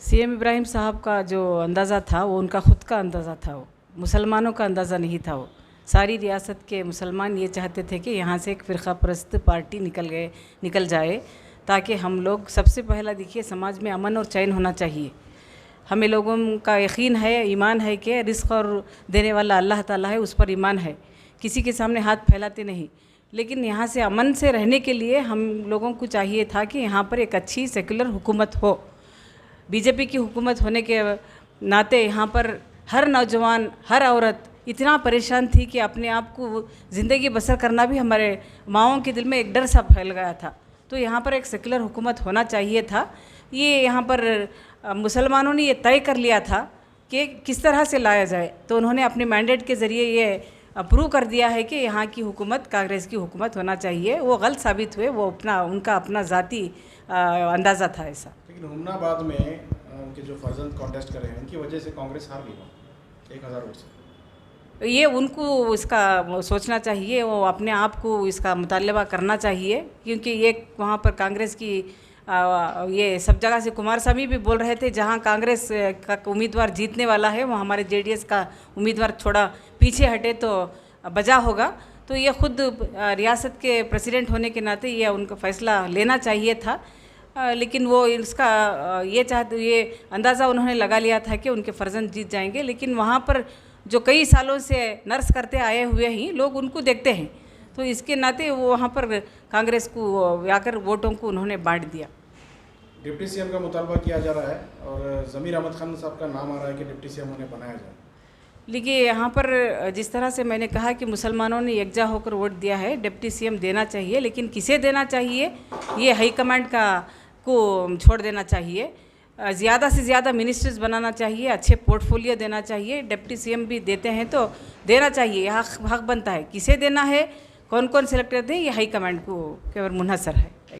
CM Ibrahim साहब का जो अंदाज़ा था वो उनका ख़ुद का अंदाज़ा था, वो मुसलमानों का अंदाज़ा नहीं था। वो सारी रियासत के मुसलमान ये चाहते थे कि यहाँ से एक फ़िरक़ा परस्त पार्टी निकल जाए, ताकि हम लोग सबसे पहला देखिए समाज में अमन और चैन होना चाहिए। हमें लोगों का यकीन है, ईमान है कि रिज़्क़ और देने वाला अल्लाह ताला है, उस पर ईमान है, किसी के सामने हाथ फैलाते नहीं। लेकिन यहाँ से अमन से रहने के लिए हम लोगों को चाहिए था कि यहाँ पर एक अच्छी सेकुलर हुकूमत हो। बीजेपी की हुकूमत होने के नाते यहाँ पर हर नौजवान, हर औरत इतना परेशान थी कि अपने आप को ज़िंदगी बसर करना भी हमारे माओं के दिल में एक डर सा फैल गया था। तो यहाँ पर एक सेकुलर हुकूमत होना चाहिए था। ये यहाँ पर मुसलमानों ने ये तय कर लिया था कि किस तरह से लाया जाए, तो उन्होंने अपने मैंडेट के ज़रिए ये अप्रूव कर दिया है कि यहाँ की हुकूमत कांग्रेस की हुकूमत होना चाहिए। वो गलत साबित हुए, वो उनका अपना ज़ाती अंदाज़ा था ऐसा। लेकिन हुमनाबाद में उनके जो फर्जंद कॉन्टेस्ट कर रहे हैं, उनकी वजह से कांग्रेस हार गई 1000 वोट से। ये उनको इसका सोचना चाहिए, वो अपने आप को इसका मुतालबा करना चाहिए, क्योंकि ये वहाँ पर कांग्रेस की ये सब जगह से कुमारस्वामी भी बोल रहे थे जहाँ कांग्रेस का उम्मीदवार जीतने वाला है वो हमारे जेडीएस का उम्मीदवार थोड़ा पीछे हटे तो बजा होगा। तो ये ख़ुद रियासत के प्रेसिडेंट होने के नाते ये उनका फ़ैसला लेना चाहिए था, लेकिन वो इसका ये अंदाज़ा उन्होंने लगा लिया था कि उनके फर्जंद जीत जाएंगे। लेकिन वहाँ पर जो कई सालों से नर्स करते आए हुए ही लोग उनको देखते हैं, तो इसके नाते वो वहाँ पर कांग्रेस को आकर वोटों को उन्होंने बांट दिया। डिप्टी सीएम का मुतालबा किया जा रहा है और ज़मीर अहमद खान साहब का नाम आ रहा है कि डिप्टी सीएम उन्हें बनाया जाए। देखिए यहाँ पर जिस तरह से मैंने कहा कि मुसलमानों ने एकजा होकर वोट दिया है, डिप्टी सीएम देना चाहिए, लेकिन किसे देना चाहिए ये हाईकमांड को छोड़ देना चाहिए। ज़्यादा से ज़्यादा मिनिस्टर्स बनाना चाहिए, अच्छे पोर्टफोलियो देना चाहिए। डिप्टी सीएम भी देते हैं तो देना चाहिए, हक बनता है। किसे देना है, कौन कौन सेलेक्ट करते हैं, ये हाईकमांड को केवल मुनहसर है।